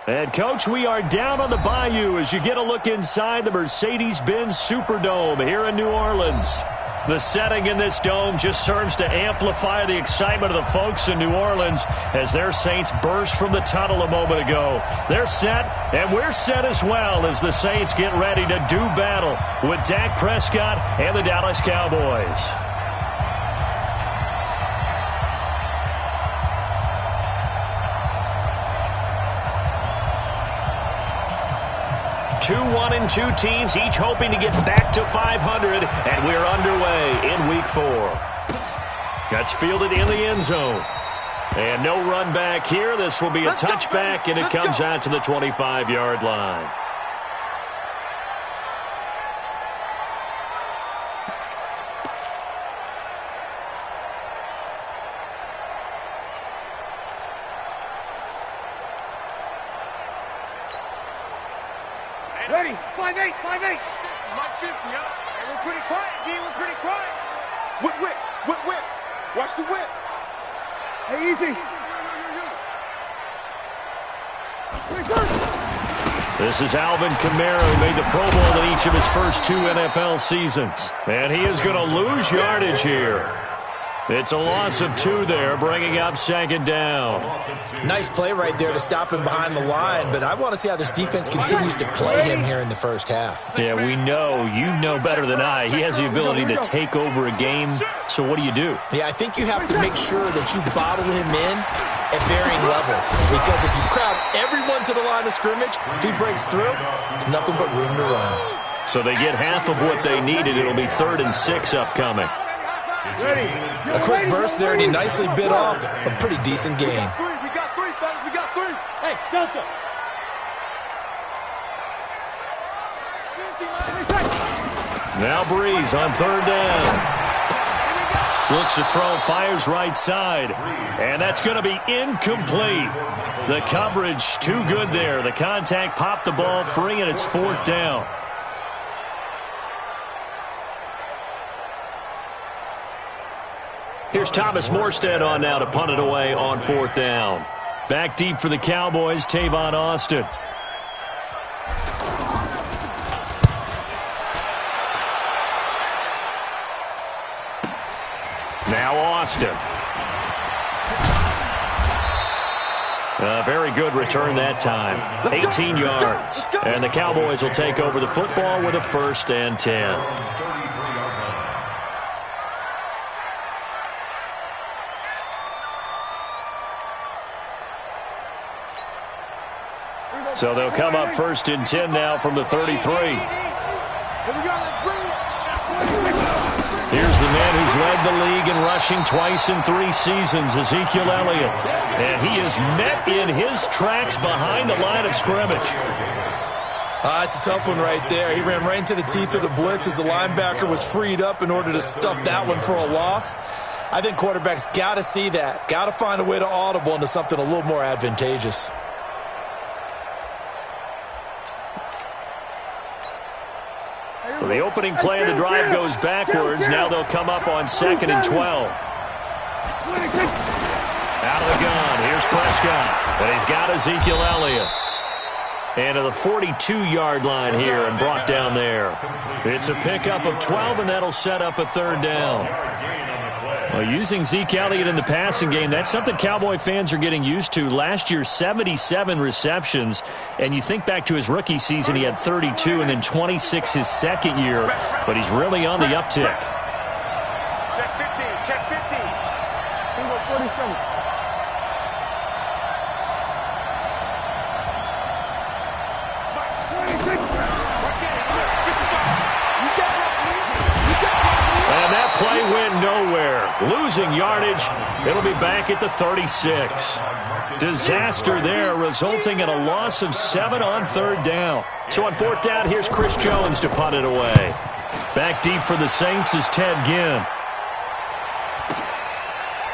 And, Coach, we are down on the bayou as you get a look inside the Mercedes-Benz Superdome here in New Orleans. The setting in this dome just serves to amplify the excitement of the folks in New Orleans as their Saints burst from the tunnel a moment ago. They're set, and we're set as well as the Saints get ready to do battle with Dak Prescott and the Dallas Cowboys. 2-1-2 teams, each hoping to get back to 500, and we're underway in Week 4. That's fielded in the end zone. And no run back here. This will be a touchback, and it comes out to the 25-yard line. Ready, 5-8, 5-8. Mike 50, yeah. Hey, we're pretty quiet, D. We're pretty quiet. Whip. Watch the whip. Hey, easy. This is Alvin Kamara, who made the Pro Bowl in each of his first 2 NFL seasons. And he is going to lose yardage here. It's a loss of 2 there, bringing up second down. Nice play right there to stop him behind the line, but I want to see how this defense continues to play him here in the first half. Yeah, we know. You know better than I. He has the ability to take over a game, so what do you do? Yeah, I think you have to make sure that you bottle him in at varying levels, because if you crowd everyone to the line of scrimmage, if he breaks through, there's nothing but room to run. So they get half of what they needed. It'll be 3rd and 6 upcoming. A quick burst there, and he nicely bit off a pretty decent gain. We got 3, fellas. We got 3. Hey, Delta. Now Breeze on 3rd down. Looks to throw, fires right side. And that's going to be incomplete. The coverage too good there. The contact popped the ball free, and it's 4th down. Here's Thomas Morstead on now to punt it away on 4th down. Back deep for the Cowboys, Tavon Austin. Now Austin. A very good return that time. 18 yards. And the Cowboys will take over the football with a 1st and 10. So they'll come up 1st and 10 now from the 33. Here's the man who's led the league in rushing twice in 3 seasons, Ezekiel Elliott. And he is met in his tracks behind the line of scrimmage. It's a tough one right there. He ran right into the teeth of the blitz as the linebacker was freed up in order to stuff that one for a loss. I think quarterbacks got to see that. Got to find a way to audible into something a little more advantageous. So the opening play of the drive goes backwards. Now they'll come up on 2nd and 12. Out of the gun. Here's Prescott. And he's got Ezekiel Elliott. And to the 42-yard line here and brought down there. It's a pickup of 12, and that'll set up a 3rd down. Well, using Zeke Elliott in the passing game, that's something Cowboy fans are getting used to. Last year, 77 receptions. And you think back to his rookie season, he had 32 and then 26 his second year. But he's really on the uptick. Check 15. Check 15. 47. And that play went nowhere. Losing yardage. It'll be back at the 36. Disaster there, resulting in a loss of 7 on 3rd down. So on 4th down, here's Chris Jones to punt it away. Back deep for the Saints is Ted Ginn.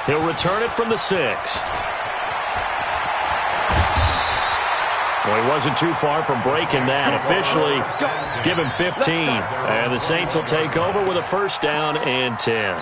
He'll return it from the 6. Well, he wasn't too far from breaking that. Officially, give him 15. And the Saints will take over with a 1st down and 10.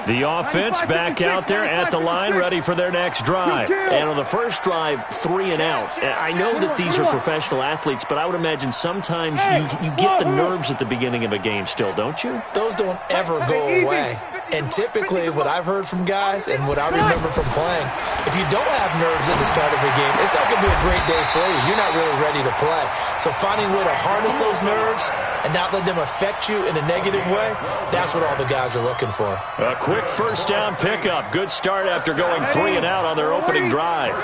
The offense back out there at the line, ready for their next drive. And on the first drive, 3 and out. I know that these are professional athletes, but I would imagine sometimes you get the nerves at the beginning of a game still, don't you? Those don't ever go away. And typically what I've heard from guys and what I remember from playing, if you don't have nerves at the start of a game, it's not going to be a great day for you. You're not really ready to play. So finding a way to harness those nerves and not let them affect you in a negative way, that's what all the guys are looking for. A quick first down pickup. Good start after going 3 and out on their opening drive.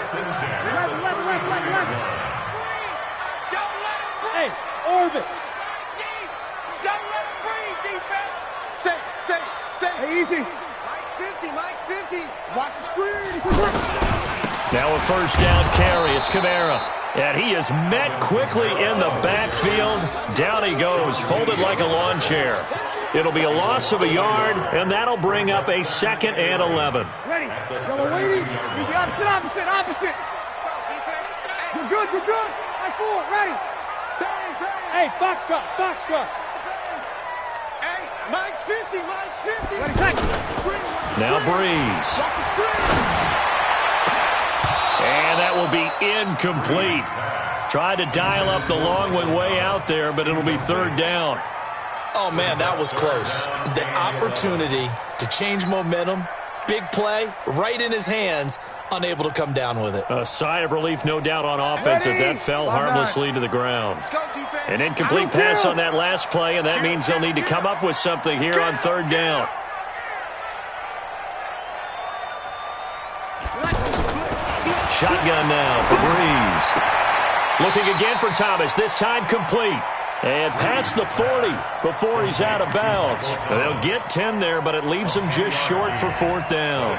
Hey, Orbit. Don't let him breathe, defense. Say. Hey, easy. Mike's 50. Watch the screen. Now a first down carry. It's Kamara. And he is met quickly in the backfield. Down he goes, folded like a lawn chair. It'll be a loss of a yard, and that'll bring up a 2nd and 11. Ready. Go waiting. Opposite. You're good. High forward. Ready. Hey, Foxtrot. Hey, Mike's 50. Now Breeze. And that will be incomplete. Tried to dial up the long one way out there, but it'll be 3rd down. Oh, man, that was close. The opportunity to change momentum, big play, right in his hands, unable to come down with it. A sigh of relief, no doubt, on offense that that fell harmlessly to the ground. An incomplete pass on that last play, and that means they'll need to come up with something here on 3rd down. Shotgun now for Breeze. Looking again for Thomas, this time complete. And past the 40 before he's out of bounds. And they'll get 10 there, but it leaves them just short for 4th down.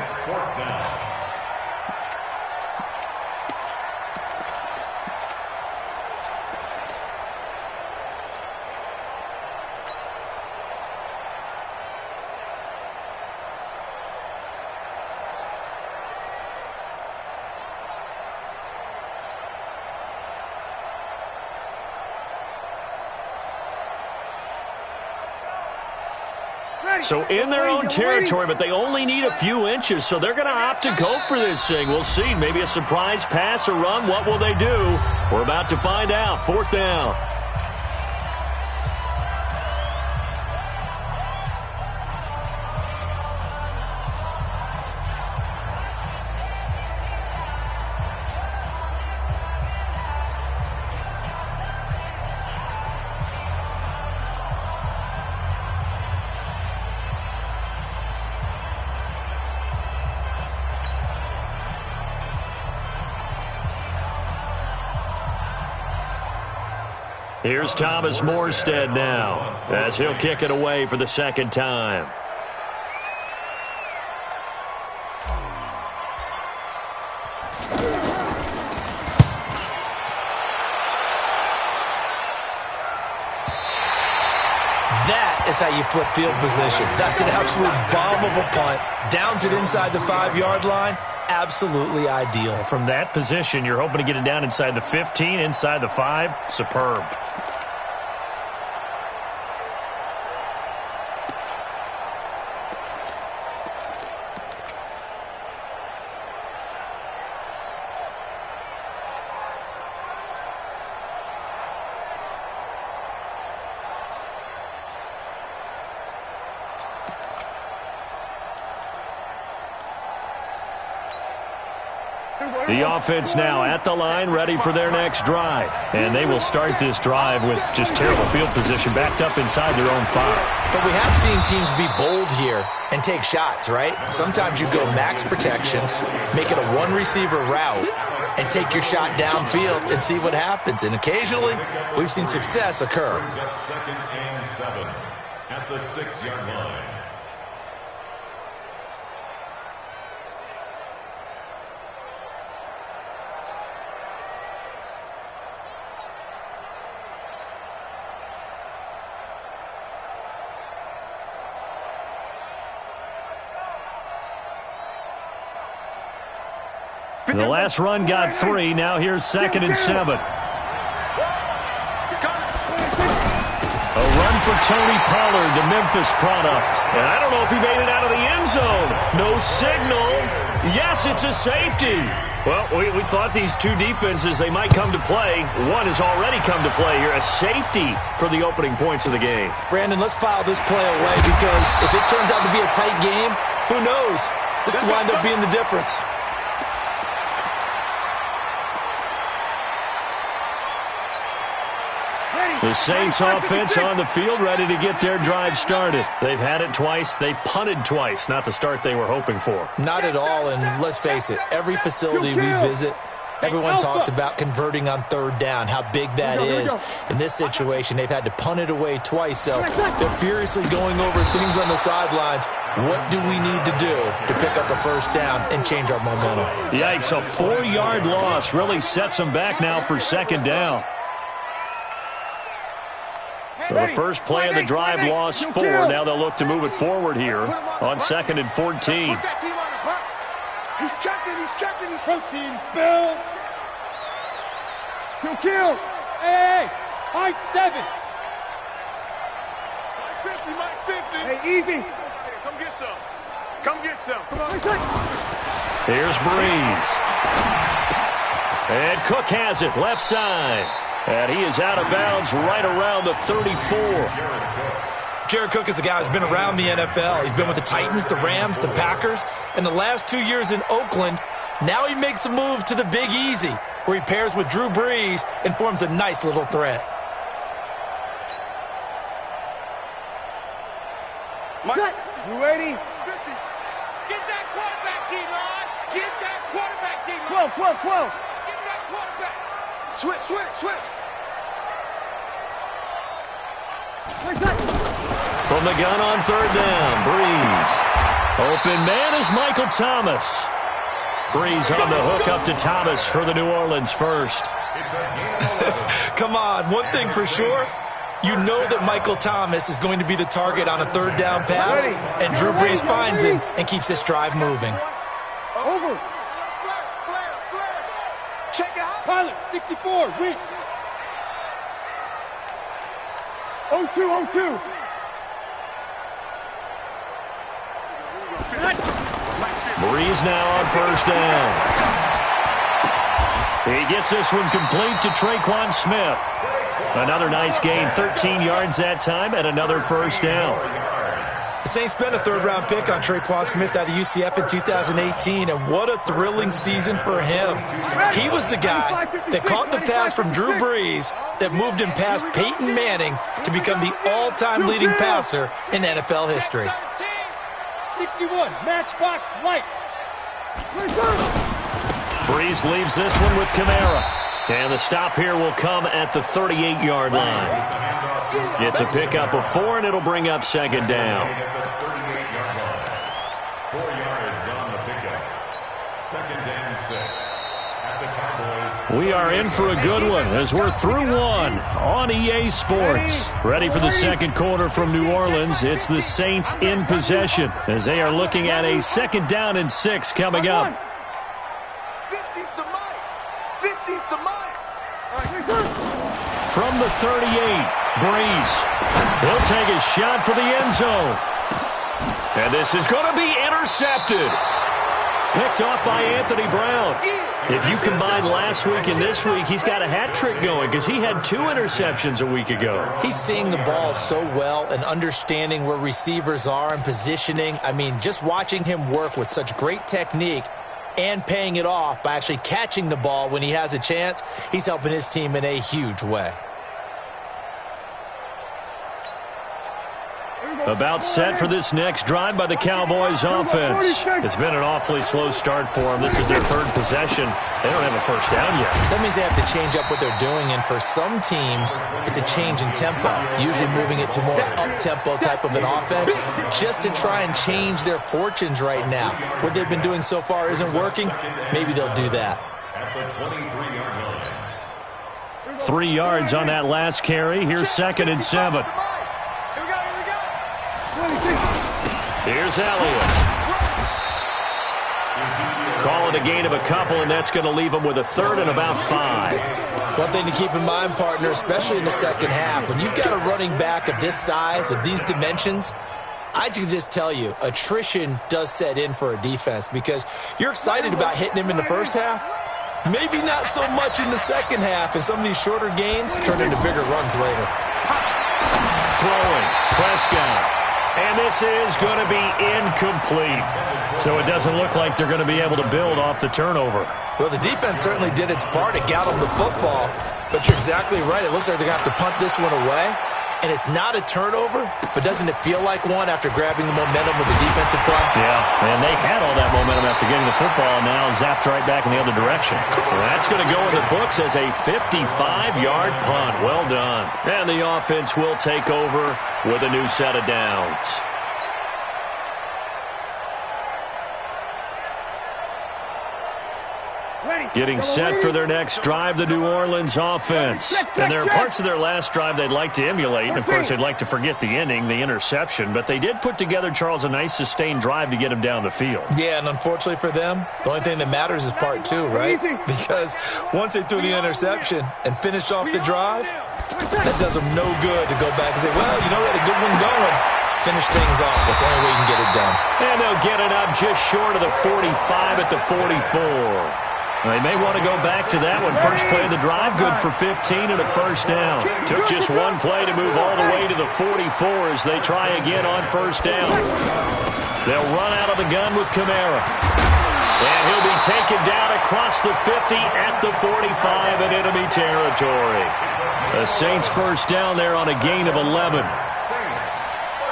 So in their own territory, but they only need a few inches, so they're going to opt to go for this thing. We'll see. Maybe a surprise pass or run. What will they do? We're about to find out. 4th down. Here's Thomas Morstead now, as he'll kick it away for the 2nd time. That is how you flip field position. That's an absolute bomb of a punt. Downs it inside the 5-yard line. Absolutely ideal. From that position, you're hoping to get it down inside the 15, inside the 5. Superb. The offense now at the line, ready for their next drive. And they will start this drive with just terrible field position, backed up inside their own 5. But we have seen teams be bold here and take shots, right? Sometimes you go max protection, make it a one-receiver route, and take your shot downfield and see what happens. And occasionally, we've seen success occur. 2nd and 7 at the 6-yard line. The last run got 3. Now here's 2nd and 7. A run for Tony Pollard, the Memphis product. And I don't know if he made it out of the end zone. No signal. Yes, it's a safety. Well, we thought these two defenses, they might come to play. One has already come to play here. A safety for the opening points of the game. Brandon, let's file this play away because if it turns out to be a tight game, who knows? This could wind up being the difference. The Saints offense on the field, ready to get their drive started. They've had it twice. They've punted twice. Not the start they were hoping for. Not at all, and let's face it, every facility we visit, everyone talks about converting on third down, how big that is. In this situation, they've had to punt it away twice, so they're furiously going over things on the sidelines. What do we need to do to pick up a first down and change our momentum? Yikes, a 4-yard loss really sets them back now for second down. Well, the first play of the drive lost 4. Now they'll look to move it forward here on 2nd and 14. He's checking. He's protein spill. Kill. Hey, high 7. Mike 50. Hey, easy. Come get some. Come on. Here's Breeze. And Cook has it, left side. And he is out of bounds right around the 34. Jared Cook is a guy who's been around the NFL. He's been with the Titans, the Rams, the Packers. In the last 2 years in Oakland, now he makes a move to the Big Easy, where he pairs with Drew Brees and forms a nice little threat. Mike, you ready? 50. Get that quarterback, D-Ron. Get that quarterback, D-Ron. 12. Get that quarterback. Switch. From the gun on third down, Breeze. Open man is Michael Thomas. Breeze on the hook up to Thomas for the New Orleans first. Come on, one thing for sure. You know that Michael Thomas is going to be the target on a third down pass, and Drew Brees finds him and keeps this drive moving. Over. Flare. Check it out. Pilot, 64, read. 0-2. Breeze now on first down. He gets this one complete to Traquan Smith. Another nice gain, 13 yards that time, and another first down. The Saints spent a third-round pick on Traquan Smith out of UCF in 2018, and what a thrilling season for him. He was the guy that caught the pass from Drew Brees that moved him past Peyton Manning to become the all-time leading passer in NFL history. 61, matchbox lights. Breeze leaves this one with Kamara. And the stop here will come at the 38-yard line. It's a pickup of 4, and it'll bring up second down. 4 yards on the pickup. 2nd and 6. At the Cowboys. We are in for a good one as we're through one on EA Sports. Ready for the second quarter from New Orleans. It's the Saints in possession as they are looking at a 2nd down and 6 coming up. 50's the Mike. 50's the Mike. From the 38, Breeze. He'll take a shot for the end zone. And this is going to be intercepted. Picked off by Anthony Brown. If you combine last week and this week, he's got a hat trick going because he had 2 interceptions a week ago. He's seeing the ball so well and understanding where receivers are and positioning. I mean, just watching him work with such great technique and paying it off by actually catching the ball when he has a chance, he's helping his team in a huge way. About set for this next drive by the Cowboys offense. It's been an awfully slow start for them. This is their 3rd possession. They don't have a first down yet. So that means they have to change up what they're doing, and for some teams, it's a change in tempo, usually moving it to more up-tempo type of an offense just to try and change their fortunes right now. What they've been doing so far isn't working. Maybe they'll do that. At the 23-yard line. 3 yards on that last carry. Here's 2nd and 7. Here's Elliott. Call it a gain of a couple, and that's going to leave him with a 3rd and about 5. One thing to keep in mind, partner, especially in the second half, when you've got a running back of this size, of these dimensions, I can just tell you, attrition does set in for a defense because you're excited about hitting him in the first half. Maybe not so much in the second half, and some of these shorter gains turn into bigger runs later. Throwing, Prescott. And this is going to be incomplete. So it doesn't look like they're going to be able to build off the turnover. Well, the defense certainly did its part. It got them the football. But you're exactly right. It looks like they're going to have to punt this one away. And it's not a turnover, but doesn't it feel like one after grabbing the momentum with the defensive play? Yeah, and they had all that momentum after getting the football, and now zapped right back in the other direction. Well, that's going to go in the books as a 55-yard punt. Well done. And the offense will take over with a new set of downs. Getting set for their next drive, the New Orleans offense. And there are parts of their last drive they'd like to emulate. And, of course, they'd like to forget the ending, the interception. But they did put together, Charles, a nice sustained drive to get him down the field. Yeah, and unfortunately for them, the only thing that matters is part two, right? Because once they threw the interception and finished off the drive, that does them no good to go back and say, well, you know, we had a good one going. Finish things off. That's the only way you can get it done. And they'll get it up just short of the 45 at the 44. They may want to go back to that one. First play of the drive, good for 15 and a first down. Took just one play to move all the way to the 44 as they try again on first down. They'll run out of the gun with Kamara. And he'll be taken down across the 50 at the 45 in enemy territory. The Saints first down there on a gain of 11.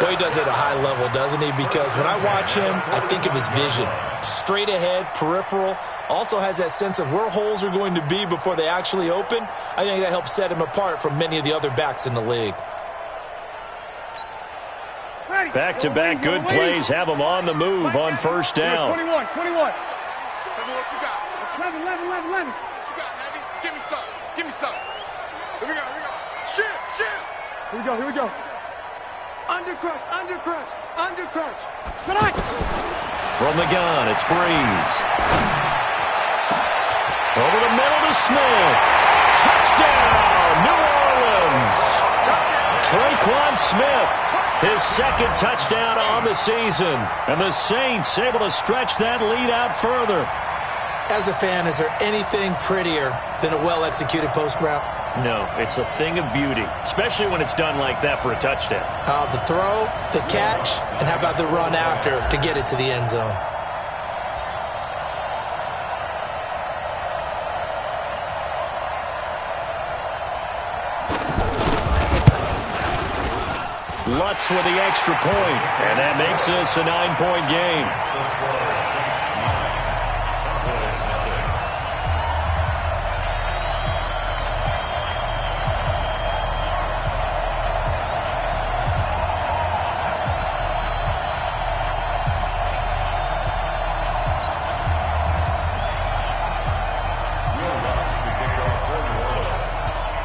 Well, he does it at a high level, doesn't he? Because when I watch him, I think of his vision. Straight ahead, peripheral. Also has that sense of where holes are going to be before they actually open. I think that helps set him apart from many of the other backs in the league. Back-to-back good plays have him on the move on first down. 21. Tell me what you got. 11. What you got, Heavy? Give me some. Here we go. Shoot. Here we go. Under crutch. From the gun, it's Breeze. Over the middle to Smith. Touchdown, New Orleans. Traquan Smith, his second touchdown on the season. And the Saints able to stretch that lead out further. As a fan, is there anything prettier than a well-executed post route? No, it's a thing of beauty, especially when it's done like that for a touchdown. The throw, the catch, and how about the run after to get it to the end zone? Lutz with the extra point, and that makes this a 9-point game.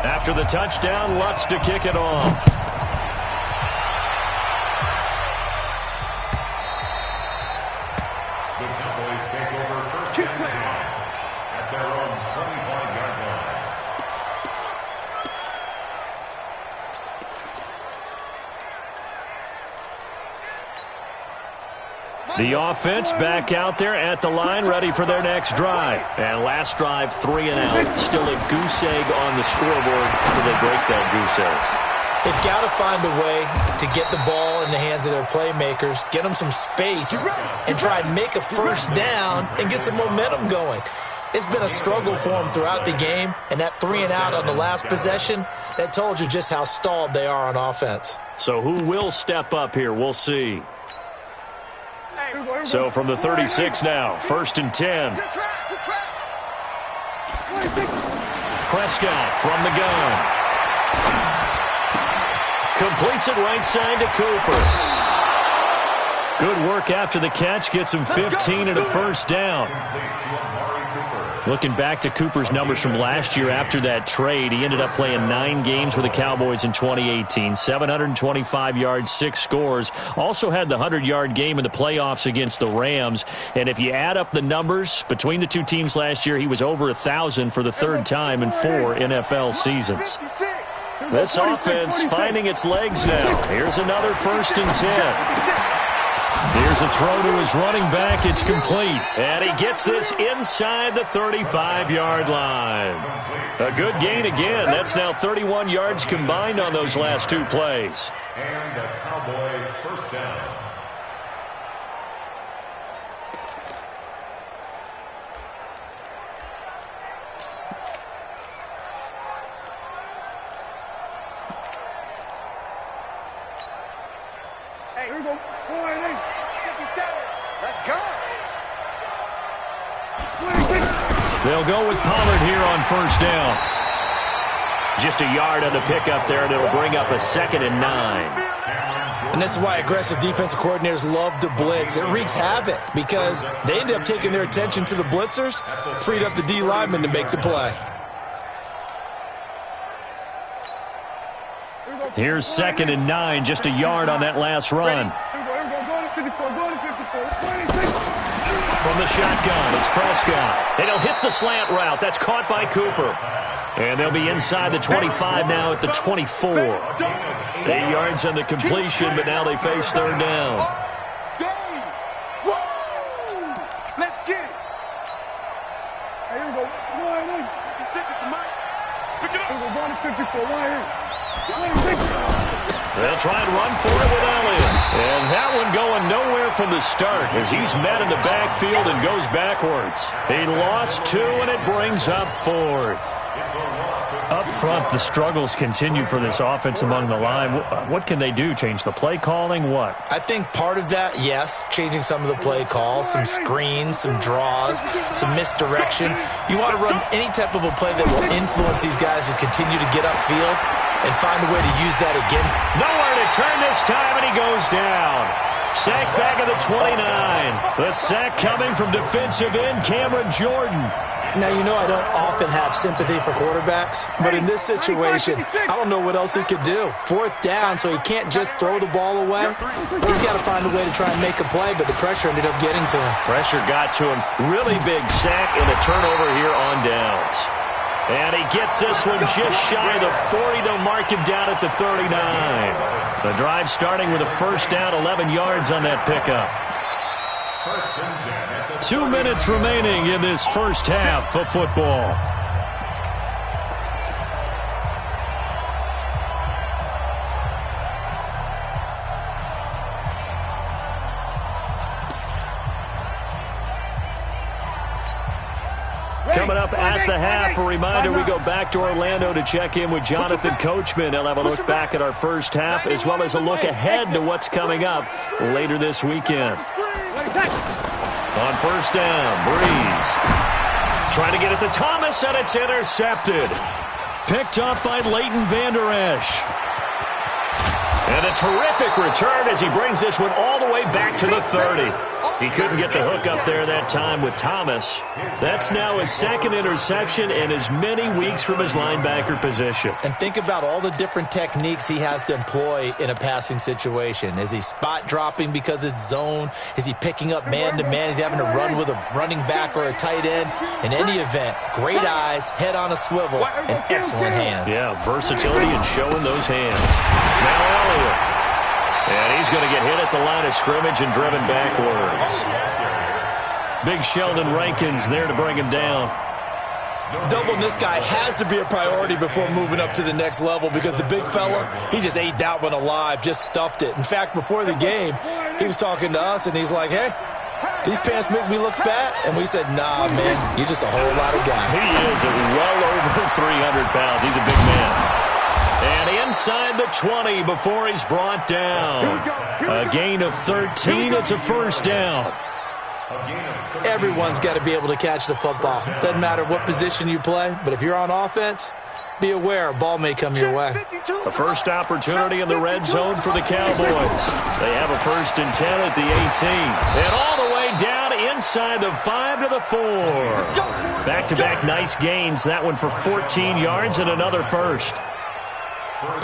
After the touchdown, Lutz to kick it off. The Cowboys take over first and 10 at their own 25-yard line. The offense back out there at the line, ready for their next drive. And last drive, 3 and out. Still a goose egg on the scoreboard until they break that goose egg. They've got to find a way to get the ball in the hands of their playmakers, get them some space, and try and make a first down and get some momentum going. It's been a struggle for them throughout the game, and that 3 and out on the last possession, that told you just how stalled they are on offense. So who will step up here? We'll see. So from the 36 now, 1st and 10. Prescott from the gun. Completes it right side to Cooper. Good work after the catch. Gets him 15 and a first down. Looking back to Cooper's numbers from last year after that trade, he ended up playing 9 games with the Cowboys in 2018. 725 yards, 6 scores. Also had the 100-yard game in the playoffs against the Rams. And if you add up the numbers between the two teams last year, he was over 1,000 for the 3rd time in 4 NFL seasons. This offense finding its legs now. Here's another 1st and 10. Here's a throw to his running back. It's complete. And he gets this inside the 35-yard line. A good gain again. That's now 31 yards combined on those last 2 plays. And a Cowboy 1st down. Hey, here we go. 57. Let's go. They'll go with Pollard here on 1st down. Just a yard on the pickup there, and it'll bring up a 2nd and 9. And this is why aggressive defensive coordinators love to blitz. It wreaks havoc because they end up taking their attention to the blitzers, freed up the D lineman to make the play. Here's 2nd and 9, just a yard on that last run. From the shotgun, it's Prescott. And he'll hit the slant route. That's caught by Cooper. And they'll be inside the 25 now at the 24. 8 yards on the completion, but now they face 3rd down. Let's get it. Here we go. Pick it up. They'll try and run for it with Elliott. And that one going nowhere from the start as he's met in the backfield and goes backwards. He lost 2, and it brings up 4th. Up front, the struggles continue for this offense among the line. What can they do? Change the play calling? What? I think part of that, yes, changing some of the play calls, some screens, some draws, some misdirection. You want to run any type of a play that will influence these guys to continue to get upfield and find a way to use that against. Nowhere to turn this time, and he goes down. Sacked back at the 29. The sack coming from defensive end Cameron Jordan. Now, you know I don't often have sympathy for quarterbacks, but in this situation, I don't know what else he could do. 4th down, so he can't just throw the ball away. He's got to find a way to try and make a play, but the pressure ended up getting to him. Pressure got to him. Really big sack and a turnover here on downs. And he gets this one just shy of the 40. They'll mark him down at the 39. The drive starting with a 1st down, 11 yards on that pickup. 2 minutes remaining in this 1st half of football. Coming up at the half, a reminder, we go back to Orlando to check in with Jonathan Coachman. He'll have a look back at our 1st half as well as a look ahead to what's coming up later this weekend. On 1st down, Breeze. Trying to get it to Thomas, and it's intercepted. Picked up by Leighton Vander Esch. And a terrific return as he brings this one all the way back to the 30. He couldn't get the hook up there that time with Thomas. That's now his 2nd interception and as many weeks from his linebacker position. And think about all the different techniques he has to employ in a passing situation. Is he spot dropping because it's zone? Is he picking up man-to-man? Is he having to run with a running back or a tight end? In any event, great eyes, head on a swivel, and excellent hands. Yeah, versatility and showing those hands. Now Elliott. And he's going to get hit at the line of scrimmage and driven backwards. Big Sheldon Rankins there to bring him down. Doubling this guy has to be a priority before moving up to the next level because the big fella, he just ate that one alive, just stuffed it. In fact, before the game, he was talking to us, and he's like, hey, these pants make me look fat. And we said, nah, man, you're just a whole lot of guy. He is well over 300 pounds. He's a big man. And inside the 20 before he's brought down. A gain of 13. It's a 1st down. Everyone's got to be able to catch the football. Doesn't matter what position you play, but if you're on offense, be aware a ball may come your way. The first opportunity in the red zone for the Cowboys. They have a 1st and 10 at the 18. And all the way down inside the 5 to the 4. Back-to-back nice gains. That one for 14 yards and another first.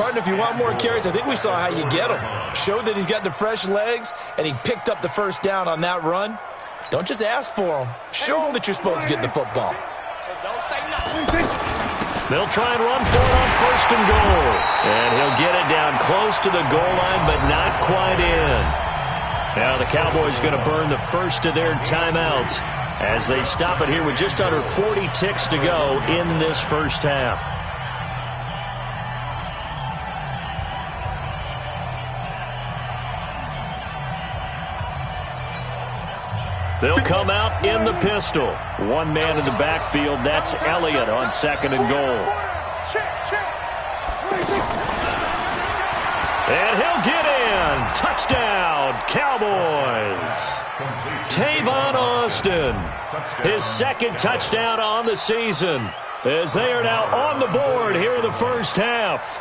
Partner, if you want more carries, I think we saw how you get them. Showed that he's got the fresh legs, and he picked up the first down on that run. Don't just ask for him. Show him that you're supposed to get the football. They'll try and run for it on 1st and goal. And he'll get it down close to the goal line, but not quite in. Now the Cowboys going to burn the first of their timeouts as they stop it here with just under 40 ticks to go in this first half. They'll come out in the pistol. One man in the backfield. That's Elliott on 2nd and goal. And he'll get in. Touchdown, Cowboys. Tavon Austin, his 2nd touchdown on the season, as they are now on the board here in the first half.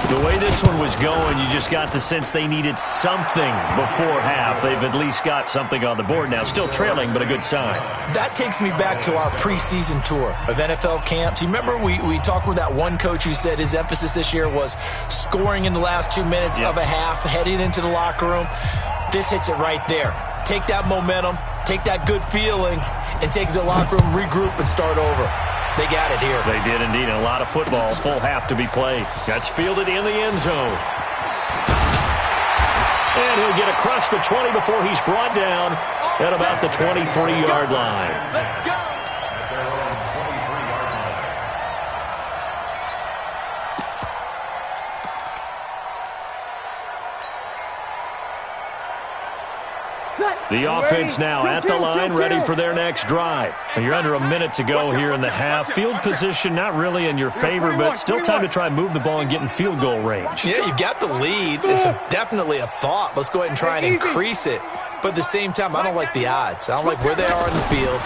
The way this one was going, you just got the sense they needed something before half. They've at least got something on the board now. Still trailing, but a good sign. That takes me back to our preseason tour of NFL camps. You remember we talked with that one coach who said his emphasis this year was scoring in the last 2 minutes of a half, heading into the locker room. This hits it right there. Take that momentum, take that good feeling, and take it to the locker room, regroup, and start over. They got it here. They did indeed. A lot of football, full half to be played. That's fielded in the end zone. And he'll get across the 20 before he's brought down at about the 23-yard line. Let's go. The offense now at the line, ready for their next drive. You're under a minute to go here in the half. Field position not really in your favor, but still time to try and move the ball and get in field goal range. Yeah, you've got the lead. It's definitely a thought. Let's go ahead and try and increase it. But at the same time, I don't like the odds. I don't like where they are in the field.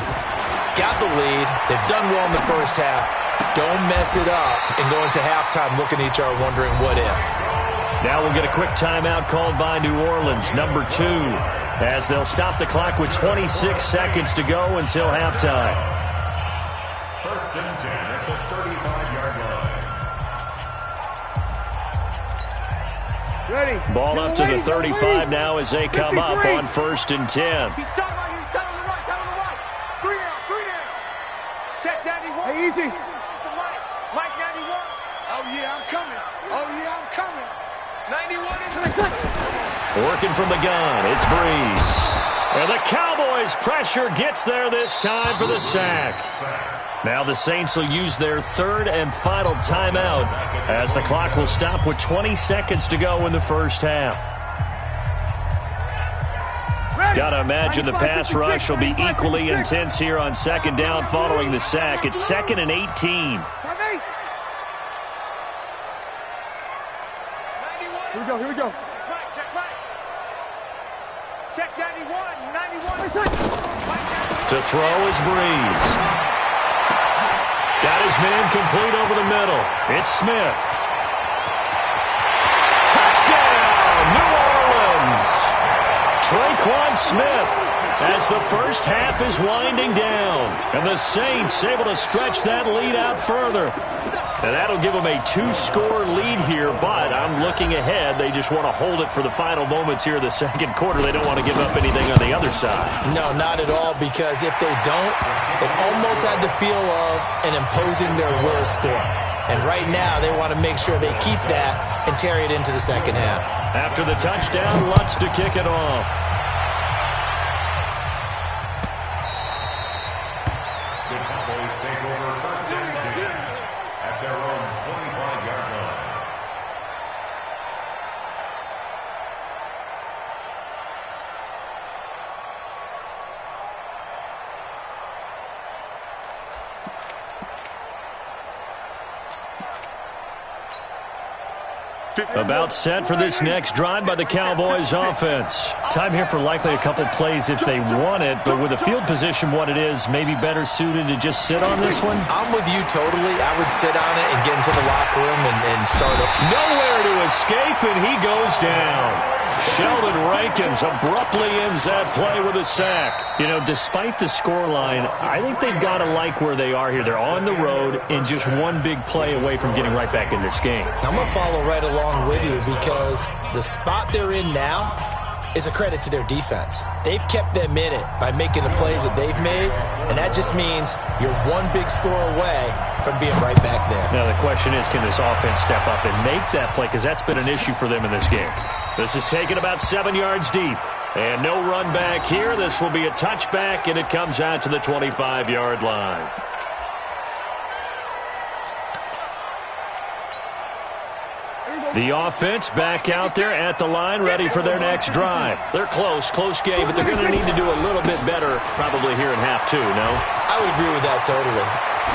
Got the lead. They've done well in the first half. Don't mess it up and go into halftime looking at each other wondering what if. Now we'll get a quick timeout called by New Orleans, number 2. As they'll stop the clock with 26 seconds to go until halftime. 1st and 10 at the 35-yard line. Ready. Ball up to the 35 now as they come up on 1st and 10. He's telling him right, tell him right. 3 down. Check 91. Hey, easy. Mr. Mike 91. Oh, yeah, I'm coming. 91 is Working from the gun, it's Breeze. And the Cowboys' pressure gets there this time for the sack. Now the Saints will use their 3rd and final timeout as the clock will stop with 20 seconds to go in the first half. Gotta imagine the pass rush will be equally intense here on 2nd down following the sack. It's 2nd and 18. Here we go. Check 91. To throw is Breeze. Got his man complete over the middle. It's Smith. Touchdown, New Orleans. Traquan Smith as the first half is winding down. And the Saints able to stretch that lead out further. And that'll give them a 2-score lead here, but I'm looking ahead. They just want to hold it for the final moments here of the 2nd quarter. They don't want to give up anything on the other side. No, not at all, because if they don't, it almost had the feel of an imposing their will score. And right now, they want to make sure they keep that and carry it into the 2nd half. After the touchdown, Lutz to kick it off. The Cowboys take over 1st and 10 at their own 25-yard line. About set for this next drive by the Cowboys offense. Time here for likely a couple plays if they want it, but with the field position what it is, maybe better suited to just sit on this one? I'm with you totally. I would sit on it and get into the locker room and start it. Nowhere to escape, and he goes down. Sheldon Rankins abruptly ends that play with a sack. You know, despite the scoreline, I think they've got to like where they are here. They're on the road and just one big play away from getting right back in this game. I'm going to follow right along with you because the spot they're in now is a credit to their defense. They've kept them in it by making the plays that they've made, and that just means you're one big score away from being right back there. Now the question is, can this offense step up and make that play? Because that's been an issue for them in this game. This is taken about 7 yards deep. And no run back here. This will be a touchback, and it comes out to the 25-yard line. The offense back out there at the line, ready for their next drive. They're close game, but they're going to need to do a little bit better probably here in half two, no? I would agree with that totally.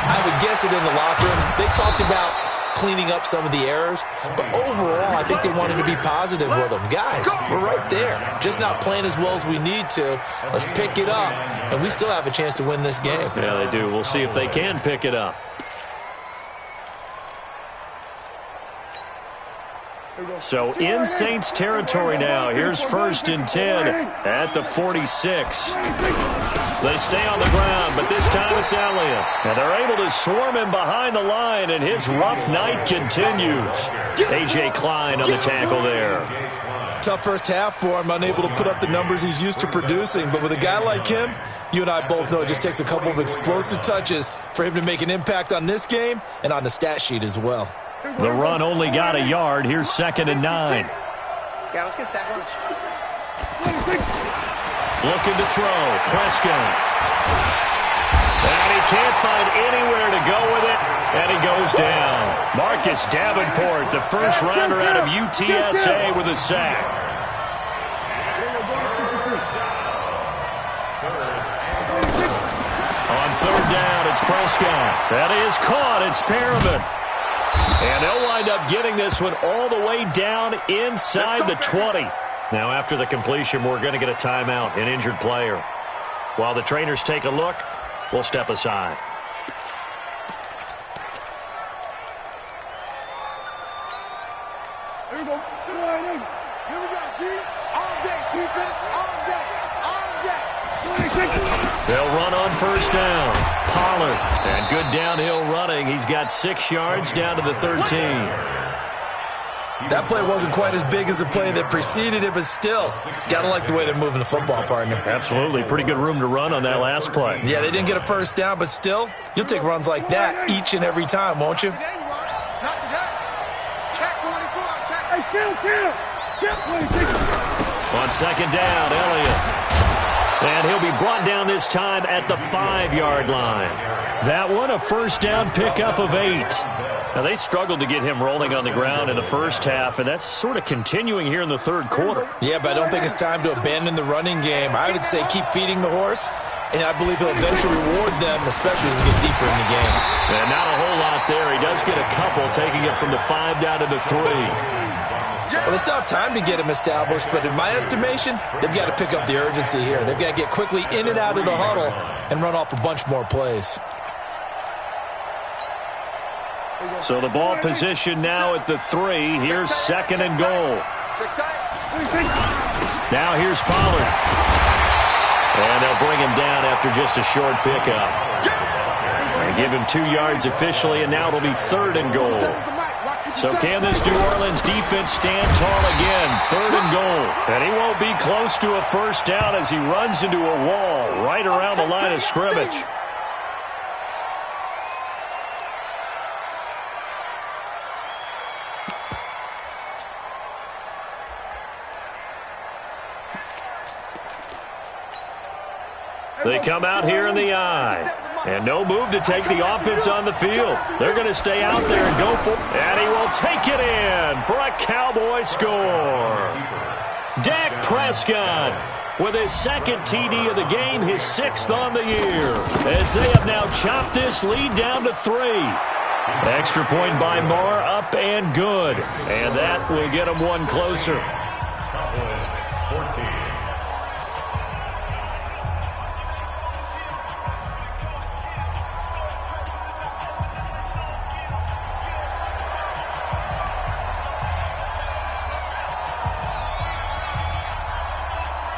I would guess it in the locker room. They talked about cleaning up some of the errors, but overall, I think they wanted to be positive with them. Guys, we're right there. Just not playing as well as we need to. Let's pick it up, and we still have a chance to win this game. Yeah, they do. We'll see if they can pick it up. So in Saints territory now. Here's 1st and 10 at the 46. They stay on the ground, but this time it's Elliott. And they're able to swarm him behind the line, and his rough night continues. A.J. Klein on the tackle there. Tough first half for him, unable to put up the numbers he's used to producing. But with a guy like him, you and I both know it just takes a couple of explosive touches for him to make an impact on this game and on the stat sheet as well. The run only got a yard. Here's 2nd and 9. Yeah, let's get sack lunch. Looking to throw. Prescott. And he can't find anywhere to go with it. And he goes down. Marcus Davenport, the first rounder out of UTSA with a sack. On 3rd down, it's Prescott. That is caught. It's Perriman. And they'll wind up getting this one all the way down inside the 20. Now, after the completion, we're going to get a timeout, an injured player. While the trainers take a look, we'll step aside. Here we go. Here we go, D. All day. Defense, all day. All day. They'll run on 1st down. Pollard. And good downhill running. He's got 6 yards down to the 13. That play wasn't quite as big as the play that preceded it, but still, got to like the way they're moving the football, partner. Absolutely. Pretty good room to run on that last play. Yeah, they didn't get a 1st down, but still, you'll take runs like that each and every time, won't you? Not today. Check 24. Check. Hey, kill. On 2nd down, Elliott. And he'll be brought down this time at the 5-yard line. That one, a 1st down pickup of 8. Now, they struggled to get him rolling on the ground in the first half, and that's sort of continuing here in the 3rd quarter. Yeah, but I don't think it's time to abandon the running game. I would say keep feeding the horse, and I believe he'll eventually reward them, especially as we get deeper in the game. And not a whole lot there. He does get a couple, taking it from the 5 down to the 3. Well, they still have time to get him established, but in my estimation, they've got to pick up the urgency here. They've got to get quickly in and out of the huddle and run off a bunch more plays. So the ball position now at the 3. Here's 2nd and goal. Now here's Pollard. And they'll bring him down after just a short pickup. They give him 2 yards officially, and now it'll be 3rd and goal. So can this New Orleans defense stand tall again? 3rd and goal. And he won't be close to a 1st down as he runs into a wall right around the line of scrimmage. They come out here in the eye. And no move to take the offense on the field. They're going to stay out there and go for it. And he will take it in for a Cowboy score. Dak Prescott with his 2nd TD of the game, his 6th on the year, as they have now chopped this lead down to 3. Extra point by Marr, up and good. And that will get them one closer. Cowboys 14.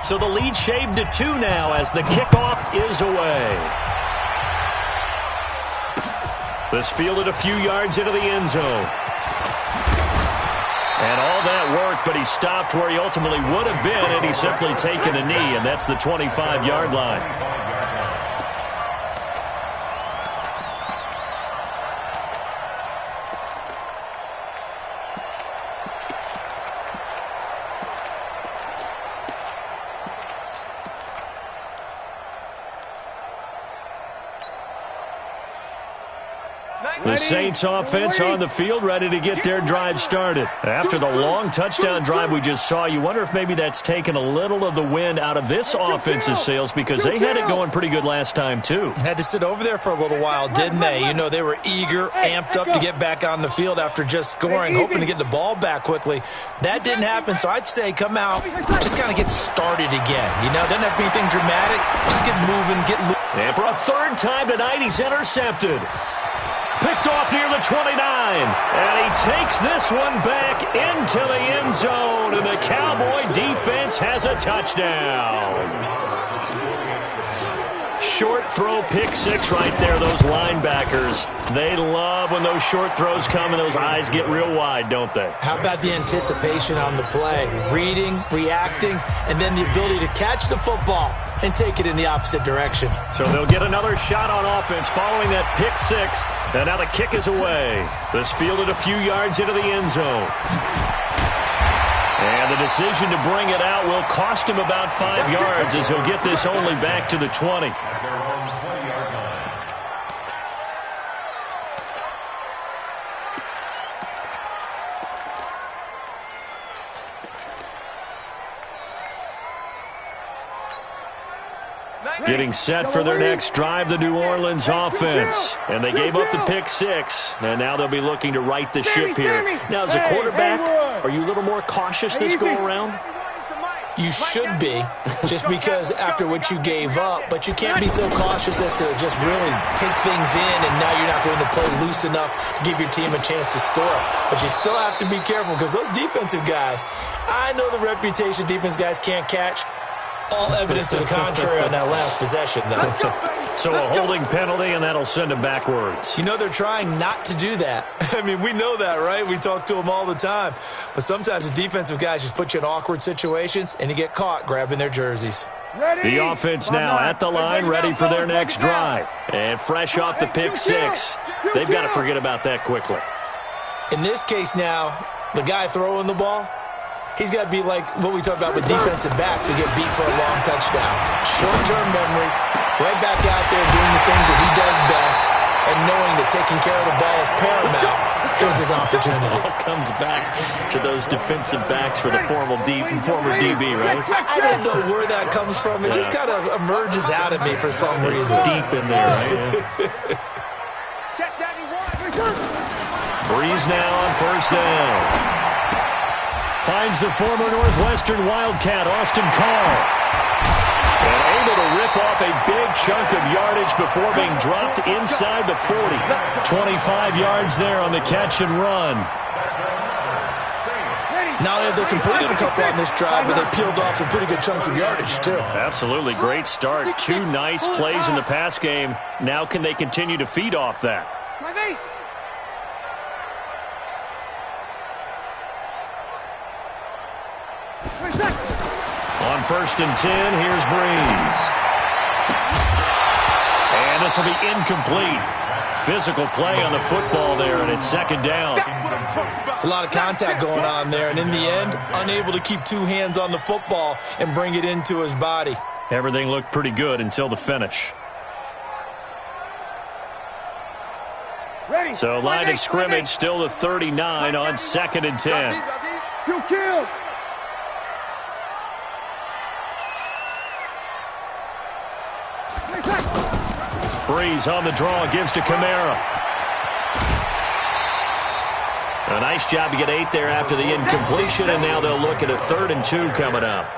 So the lead shaved to 2 now as the kickoff is away. This fielded a few yards into the end zone. And all that work, but he stopped where he ultimately would have been had he simply taken a knee, and that's the 25-yard line. The Saints offense on the field, ready to get their drive started. After the long touchdown drive we just saw, you wonder if maybe that's taken a little of the wind out of this offense's sails because they had it going pretty good last time, too. Had to sit over there for a little while, didn't they? You know, they were eager, amped up to get back on the field after just scoring, hoping to get the ball back quickly. That didn't happen, so I'd say come out, just kind of get started again. You know, doesn't have to be anything dramatic. Just get moving, get loose. And for a third time tonight, he's intercepted. Picked off near the 29, and he takes this one back into the end zone, and the Cowboy defense has a touchdown. Short throw, pick six right there, those linebackers. They love when those short throws come and those eyes get real wide, don't they? How about the anticipation on the play? Reading, reacting, and then the ability to catch the football and take it in the opposite direction. So they'll get another shot on offense following that pick six, and now the kick is away. This fielded a few yards into the end zone. And the decision to bring it out will cost him about 5 yards as he'll get this only back to the 20. At their own 20-yard line. Getting set for their next drive, the New Orleans offense. And they gave up the pick six, and now they'll be looking to right the ship here. Now, as a quarterback, are you a little more cautious this go-around? You should be, just because after what you gave up, but you can't be so cautious as to just really take things in, and now you're not going to play loose enough to give your team a chance to score. But you still have to be careful because those defensive guys, I know the reputation defense guys can't catch. All evidence to the contrary on that last possession, though. So a holding penalty, and that'll send him backwards. You know, they're trying not to do that. I mean, we know that, right? We talk to them all the time. But sometimes the defensive guys just put you in awkward situations, and you get caught grabbing their jerseys. The offense now at the line, ready for their next drive. And fresh off the pick six, they've got to forget about that quickly. In this case now, the guy throwing the ball, he's got to be like what we talk about with defensive backs who get beat for a long touchdown. Short-term memory, right back out there doing the things that he does best, and knowing that taking care of the ball is paramount. Here's his opportunity. It all comes back to those defensive backs for the former DB, right? I don't know where that comes from. It just kind of emerges out of me for some reason. Deep in there, right? Breeze now on first down. Finds the former Northwestern Wildcat, Austin Carr. And able to rip off a big chunk of yardage before being dropped inside the 40. 25 yards there on the catch and run. Now they've completed a couple on this drive, but they peeled off some pretty good chunks of yardage, too. Absolutely. Great start. 2 nice plays in the pass game. Now can they continue to feed off that? On first and 10, here's Breeze. And this will be incomplete. Physical play on the football there, and it's second down. It's a lot of contact going on there, and in the end, unable to keep 2 hands on the football and bring it into his body. Everything looked pretty good until the finish. So line of scrimmage, still the 39 on second and 10. Breeze on the draw, gives to Kamara. A nice job to get 8 there after the incompletion, and now they'll look at a 3rd and 2 coming up.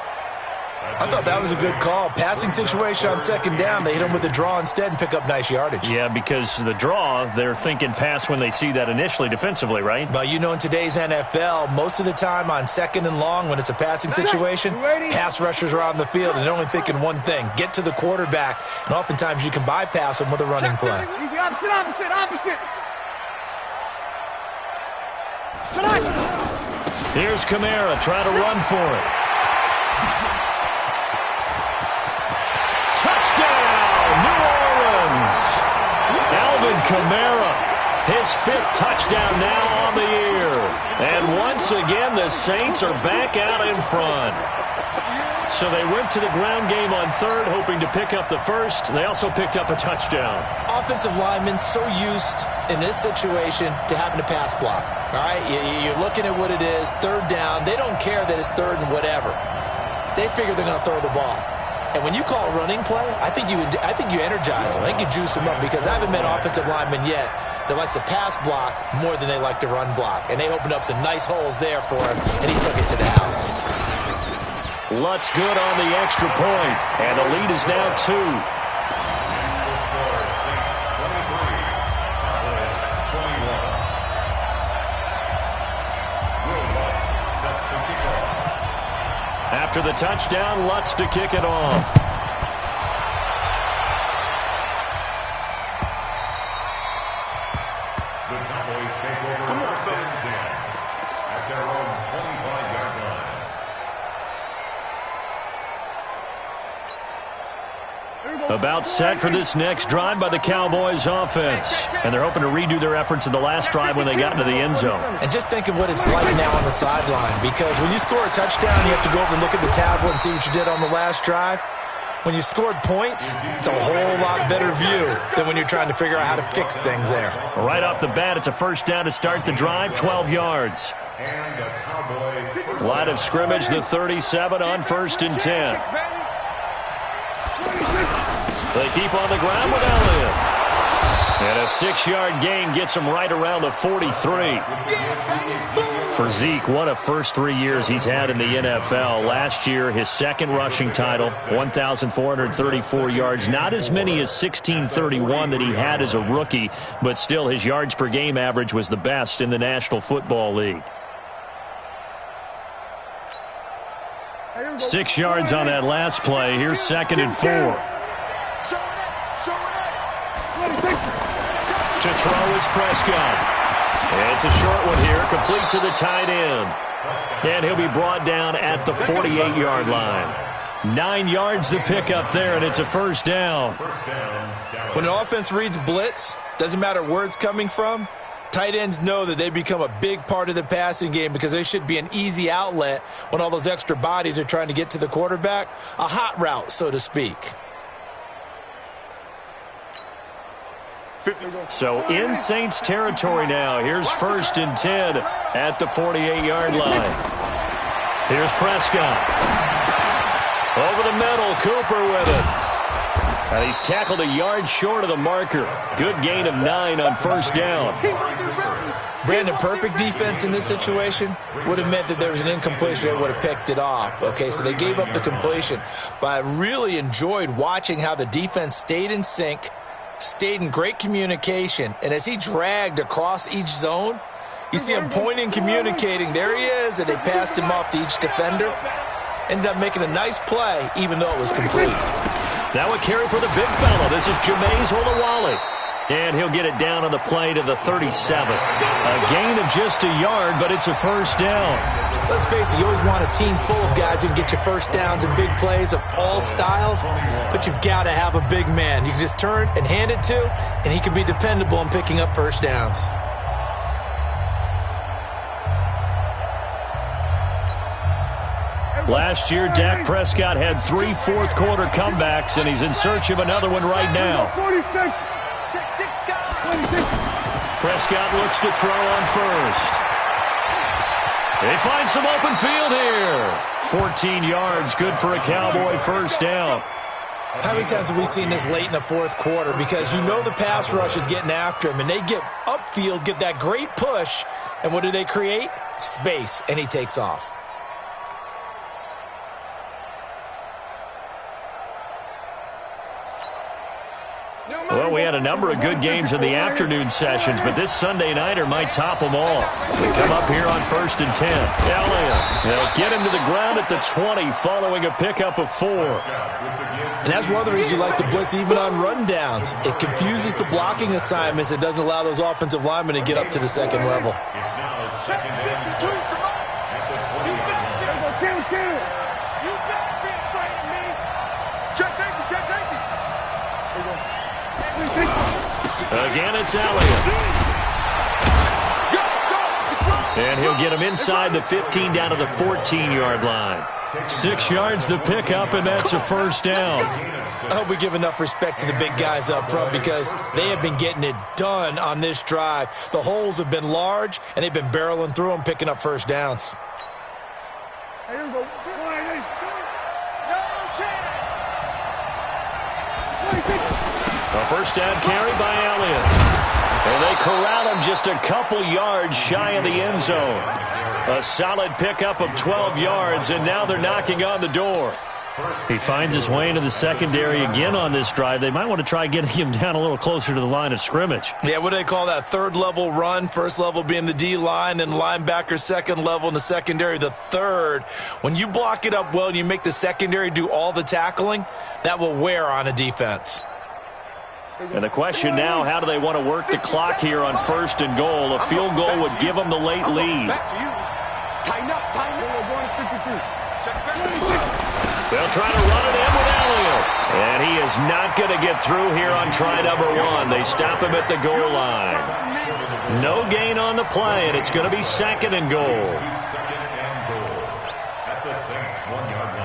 I thought that was a good call. Passing situation on 2nd down. They hit him with the draw instead and pick up nice yardage. Yeah, because the draw, they're thinking pass when they see that initially defensively, right? But you know, in today's NFL, most of the time on 2nd and long, when it's a passing situation, pass rushers are on the field and they're only thinking one thing: get to the quarterback. And oftentimes you can bypass them with a running play. Easy, opposite. Here's Kamara trying to run for it. Touchdown, New Orleans! Alvin Kamara, his 5th touchdown now on the year. And once again, the Saints are back out in front. So they went to the ground game on 3rd, hoping to pick up the 1st. They also picked up a touchdown. Offensive linemen so used in this situation to having to pass block. All right, you're looking at what it is, 3rd down. They don't care that it's 3rd and whatever. They figure they're going to throw the ball. And when you call a running play, I think you energize them. I think you juice them up, because I haven't met offensive linemen yet that likes to pass block more than they like to run block. And they opened up some nice holes there for him, and he took it to the house. Lutz good on the extra point, and the lead is now 2. After the touchdown, Lutz to kick it off. The Cowboys take over first and 10 at their own 25-yard line. About set for this next drive by the Cowboys offense. And they're hoping to redo their efforts in the last drive when they got into the end zone. And just think of what it's like now on the sideline, because when you score a touchdown, you have to go over and look at the tablet and see what you did on the last drive. When you scored points, it's a whole lot better view than when you're trying to figure out how to fix things there. Right off the bat, it's a 1st down to start the drive, 12 yards. And the Cowboy Line of scrimmage, the 37 on 1st and 10. They keep on the ground with Elliott. And a 6-yard gain gets him right around the 43. For Zeke, what a first 3 years he's had in the NFL. Last year, his 2nd rushing title, 1,434 yards. Not as many as 1,631 that he had as a rookie, but still his yards per game average was the best in the National Football League. 6 yards on that last play. Here's 2nd and 4. To throw is Prescott. It's a short one here, complete to the tight end. And he'll be brought down at the 48-yard line. 9 yards to pick up there, and it's a 1st down. When an offense reads blitz, doesn't matter where it's coming from, tight ends know that they become a big part of the passing game, because they should be an easy outlet when all those extra bodies are trying to get to the quarterback. A hot route, so to speak. So in Saints territory now. Here's 1st and 10 at the 48-yard line. Here's Prescott. Over the middle, Cooper with it. And he's tackled a yard short of the marker. Good gain of 9 on 1st down. Brandon, perfect defense in this situation would have meant that there was an incompletion that would have picked it off. Okay, so they gave up the completion. But I really enjoyed watching how the defense stayed in sync, stayed in great communication, and as he dragged across each zone, you see him pointing, communicating. There he is, and they passed him off to each defender. Ended up making a nice play, even though it was complete. Now a carry for the big fella. This is Jameis Olawale. And he'll get it down on the play to the 37. A gain of just a yard, but it's a 1st down. Let's face it, you always want a team full of guys who can get you 1st downs and big plays of all styles, but you've got to have a big man you can just turn and hand it to, and he can be dependable in picking up 1st downs. Last year, Dak Prescott had 3 fourth-quarter comebacks, and he's in search of another one right now. Prescott looks to throw on 1st. They find some open field here. 14 yards, good for a Cowboy 1st down. How many times have we seen this late in the fourth quarter? Because you know the pass rush is getting after him, and they get upfield, get that great push, and what do they create? Space, and he takes off. Well, we had a number of good games in the afternoon sessions, but this Sunday nighter might top them all. We come up here on 1st and 10. Elliott, they'll get him to the ground at the 20 following a pickup of 4. And that's one of the reasons you like to blitz even on rundowns. It confuses the blocking assignments. It doesn't allow those offensive linemen to get up to the second level. It's now 2nd and 6 at the 20-yard line. You better be afraid of me. Check safety, check safety. Again, it's Elliott. And he'll get him inside the 15 down to the 14-yard line. 6 yards the pickup, and that's a first down. I hope we give enough respect to the big guys up front because they have been getting it done on this drive. The holes have been large, and they've been barreling through them, picking up first downs. A first down carry by Elliott. And they corral him just a couple yards shy of the end zone. A solid pickup of 12 yards, and now they're knocking on the door. He finds his way into the secondary again on this drive. They might want to try getting him down a little closer to the line of scrimmage. Yeah, what do they call that? Third level run, first level being the D-line, and linebacker second level, and the secondary the third. When you block it up well and you make the secondary do all the tackling, that will wear on a defense. And the question now, how do they want to work the clock here on 1st and goal? A field goal would give them the late lead. Back to you. Tighten up, tighten up. They'll try to run it in with Elliott. And he is not going to get through here on try number 1. They stop him at the goal line. No gain on the play, and it's going to be 2nd and goal. 2nd and goal at the Saints' 1-yard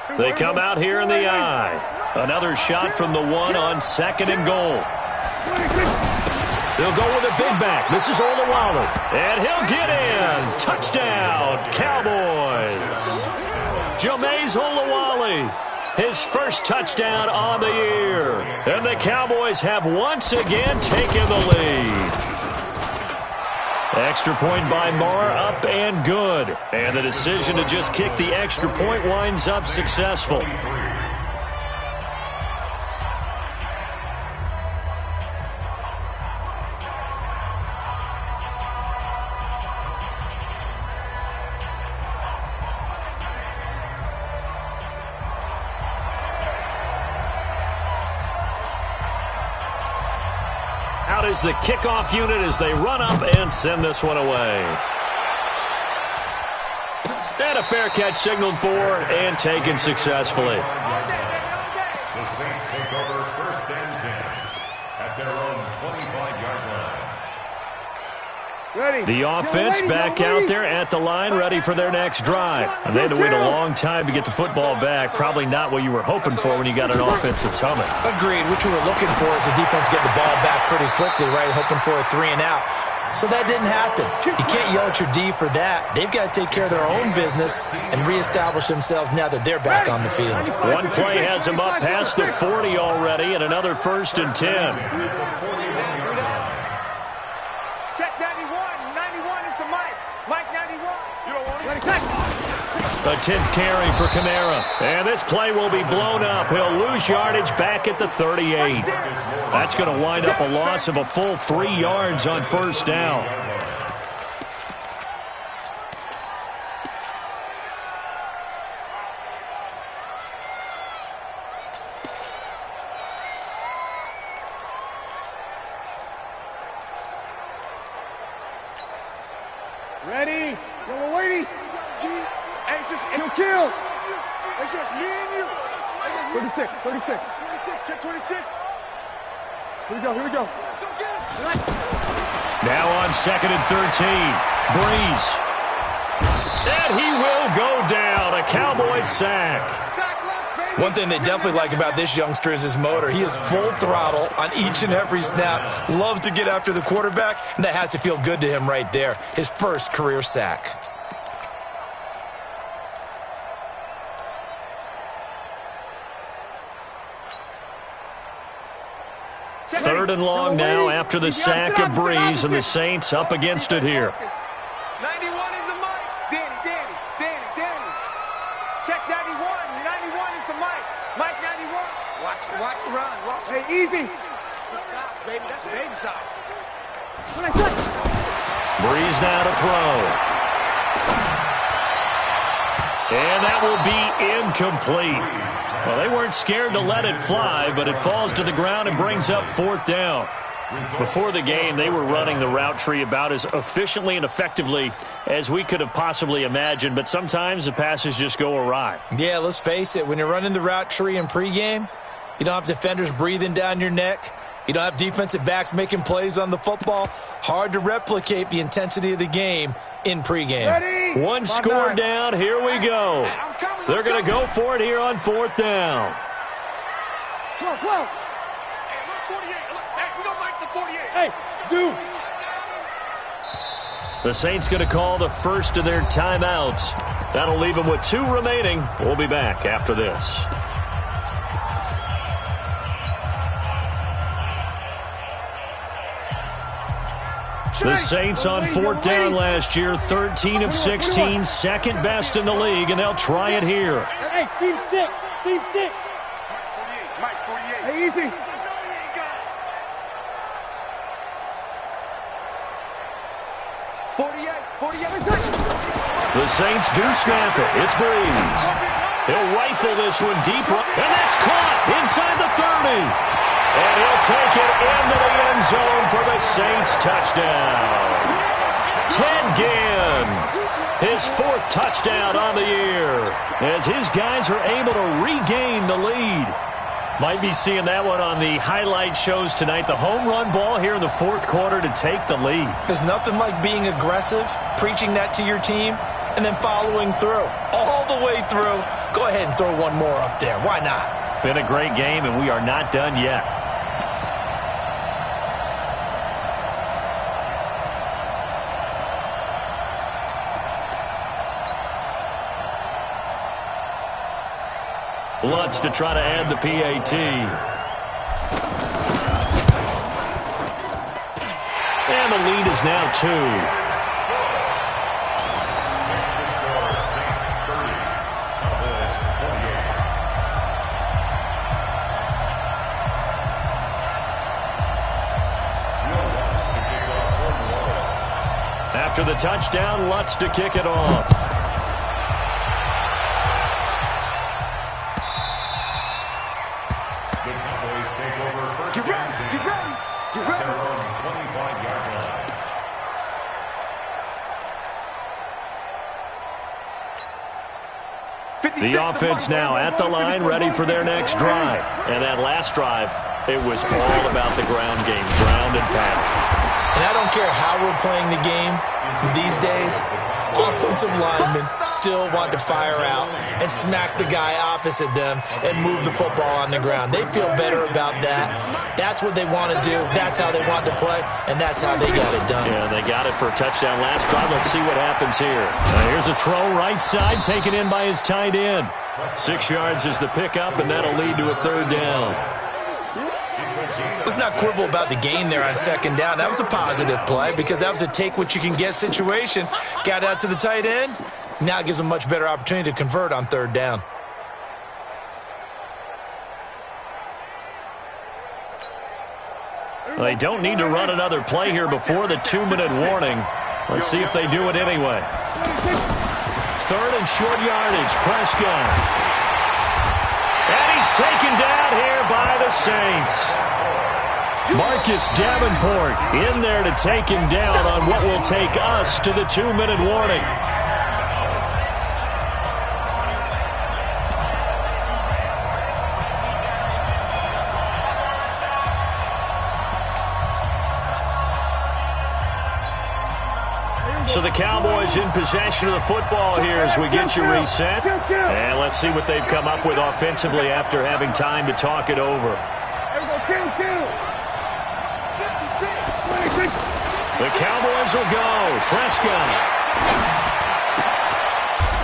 line. They come out here in the eye. Another shot from the 1 on 2nd and goal. They'll go with a big back. This is Olawale. And he'll get in. Touchdown, Cowboys. Jameis Olawale, his first touchdown on the year. And the Cowboys have once again taken the lead. Extra point by Marr, up and good. And the decision to just kick the extra point winds up successful. Out is the kickoff unit as they run up and send this one away. And a fair catch signaled for and taken successfully. The Saints take over 1st and 10 at their own 25-yard line. The offense back out there at the line, ready for their next drive. And they had to wait a long time to get the football back. Probably not what you were hoping for when you got an offensive tumming. Agreed. What you were looking for is the defense getting the ball back pretty quickly, right? Hoping for a 3 and out. So that didn't happen. You can't yell at your D for that. They've got to take care of their own business and reestablish themselves now that they're back on the field. One play has them up past the 40 already, and another 1st and 10. Check 91. 91 is the Mike. Mike 91. You don't want it? A 10th carry for Kamara. And this play will be blown up. He'll lose yardage back at the 38. That's going to wind up a loss of a full 3 yards on 1st down. Ready? Yo, we're waiting. Anxious and kill. It's just me and you. 36. 26. Check 26. Here we go. Now on 2nd and 13. Breeze. And he will go down. A Cowboys sack. One thing they definitely like about this youngster is his motor. He is full throttle on each and every snap. Loves to get after the quarterback, and that has to feel good to him right there. His first career sack. 3rd and long now after the sack of Breeze, and the Saints up against it here. 91 is the mic. Danny. Check 91. 91 is the mic. Mike 91. Watch the run. Hey, easy. Good side, baby. That's baby side. Breeze now to throw. And that will be incomplete. Well, they weren't scared to let it fly, but it falls to the ground and brings up 4th down. Before the game, they were running the route tree about as efficiently and effectively as we could have possibly imagined, but sometimes the passes just go awry. Yeah, let's face it. When you're running the route tree in pregame, you don't have defenders breathing down your neck. You don't have defensive backs making plays on the football. Hard to replicate the intensity of the game in pregame. Ready? One score down. Here we go. They're going to go for it here on 4th down. Hey, look, 48. Look, hey, we don't like the 48. Hey, zoom. The Saints going to call the first of their timeouts. That'll leave them with 2 remaining. We'll be back after this. The Saints on 4th down last year, 13 of 16, second best in the league, and they'll try it here. Hey, team 6. Mike 48. Hey, easy. 48. The Saints do snap it. It's Breeze. He'll rifle this one deep, and that's caught inside the 30. And he'll take it into the end zone for the Saints touchdown. Ted Ginn, his 4th touchdown on the year, as his guys are able to regain the lead. Might be seeing that one on the highlight shows tonight. The home run ball here in the 4th quarter to take the lead. There's nothing like being aggressive, preaching that to your team, and then following through. All the way through. Go ahead and throw one more up there. Why not? Been a great game, and we are not done yet. Lutz to try to add the PAT. And the lead is now 2. After the touchdown, Lutz to kick it off. The offense now at the line, ready for their next drive. And that last drive, it was all about the ground game, ground and pound. And I don't care how we're playing the game these days, offensive linemen still want to fire out and smack the guy opposite them and move the football on the ground. They feel better about that. That's what they want to do. That's how they want to play, and that's how they got it done. Yeah, they got it for a touchdown last drive. Let's see what happens here. Here's a throw right side, taken in by his tight end. 6 yards is the pickup, and that'll lead to a 3rd down. Let's not quibble about the gain there on 2nd down. That was a positive play because that was a take-what-you-can-get situation. Got out to the tight end. Now it gives them a much better opportunity to convert on 3rd down. They don't need to run another play here before the 2-minute warning. Let's see if they do it anyway. 3rd and short yardage, Prescott. And he's taken down here by the Saints. Marcus Davenport in there to take him down on what will take us to the 2-minute warning. So the Cowboys in possession of the football here as we get you reset. And let's see what they've come up with offensively after having time to talk it over. The Cowboys will go. Prescott.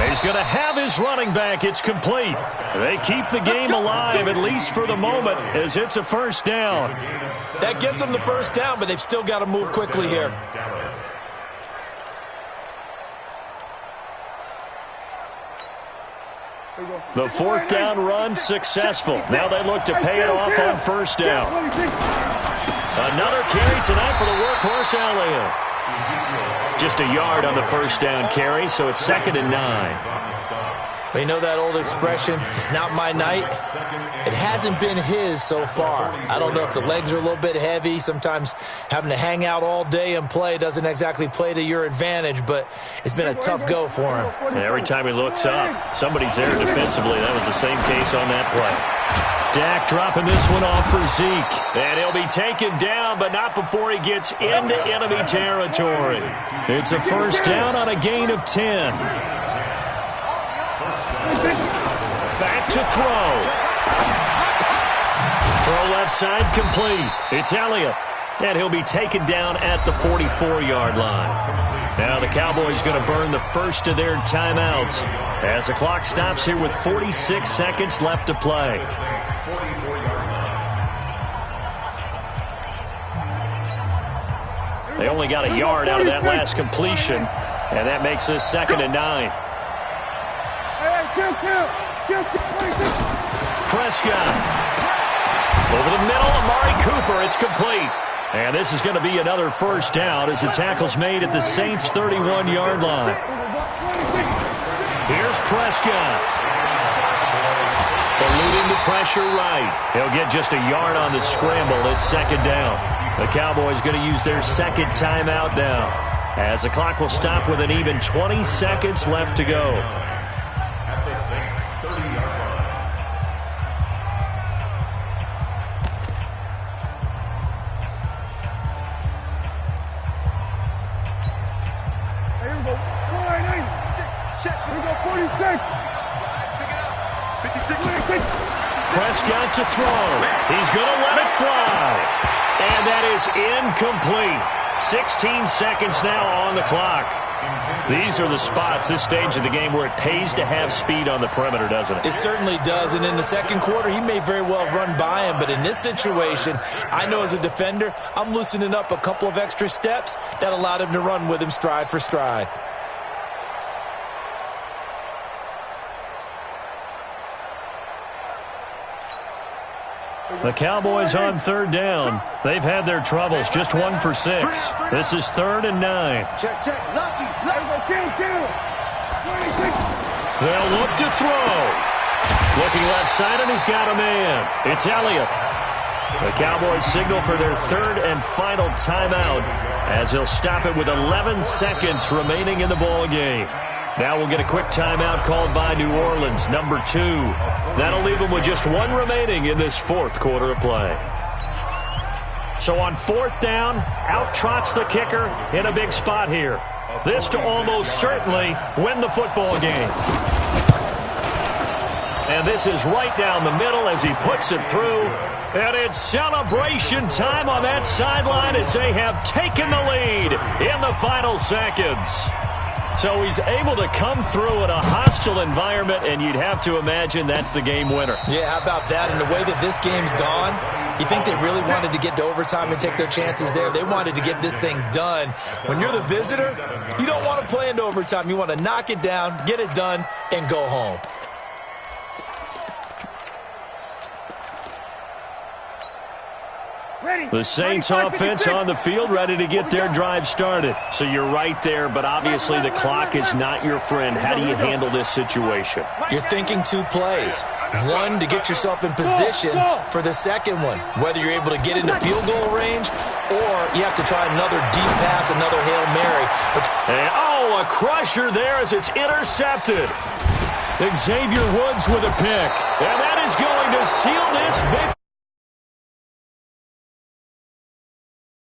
He's going to have his running back. It's complete. They keep the game alive, at least for the moment, as it's a first down. That gets them the first down, but they've still got to move quickly here. The fourth down run successful. Now they look to pay it off on first down. Another carry tonight for the workhorse Elliott. Just a yard on the first down carry, so it's 2nd and 9. You know that old expression, it's not my night? It hasn't been his so far. I don't know if the legs are a little bit heavy. Sometimes having to hang out all day and play doesn't exactly play to your advantage, but it's been a tough go for him. And every time he looks up, somebody's there defensively. That was the same case on that play. Dak dropping this one off for Zeke. And he'll be taken down, but not before he gets into enemy territory. It's a first down on a gain of 10. Back to throw. Throw left side complete. It's Elliott. And he'll be taken down at the 44-yard line. Now the Cowboys going to burn the first of their timeouts as the clock stops here with 46 seconds left to play. They only got a yard out of that last completion, and that makes this 2nd and 9. Prescott. Over the middle, Amari Cooper. It's complete. And this is going to be another first down as the tackle's made at the Saints' 31-yard line. Here's Prescott. Eluding the pressure right. He'll get just a yard on the scramble. It's 2nd down. The Cowboys going to use their second timeout now, as the clock will stop with an even 20 seconds left to go. At the Saints' 30-yard line. Here we go. 49. Check. Here we go. 46. Pick it up. 56. Prescott to throw. He's going to let it fly. And that is incomplete. 16 seconds now on the clock. These are the spots, this stage of the game, where it pays to have speed on the perimeter, doesn't it? It certainly does, and in the second quarter, he may very well run by him, but in this situation, I know as a defender, I'm loosening up a couple of extra steps that allowed him to run with him stride for stride. The Cowboys on third down. They've had their troubles, just 1 for 6. This is 3rd and 9. Check. Lucky. Kill. 26. They'll look to throw. Looking left side, and he's got a man. It's Elliott. The Cowboys signal for their 3rd and final timeout, as he'll stop it with 11 seconds remaining in the ball game. Now we'll get a quick timeout called by New Orleans, number 2. That'll leave them with just 1 remaining in this 4th quarter of play. So on 4th down, out trots the kicker in a big spot here. This to almost certainly win the football game. And this is right down the middle as he puts it through. And it's celebration time on that sideline as they have taken the lead in the final seconds. So he's able to come through in a hostile environment, and you'd have to imagine that's the game winner. Yeah, how about that? And the way that this game's gone, you think they really wanted to get to overtime and take their chances there? They wanted to get this thing done. When you're the visitor, you don't want to play into overtime. You want to knock it down, get it done, and go home. The Saints offense on the field, ready to get their drive started. So you're right there, but obviously the clock is not your friend. How do you handle this situation? You're thinking 2 plays. 1 to get yourself in position for the second one, whether you're able to get into field goal range or you have to try another deep pass, another Hail Mary. And, a crusher there as it's intercepted. Xavier Woods with a pick. And that is going to seal this victory.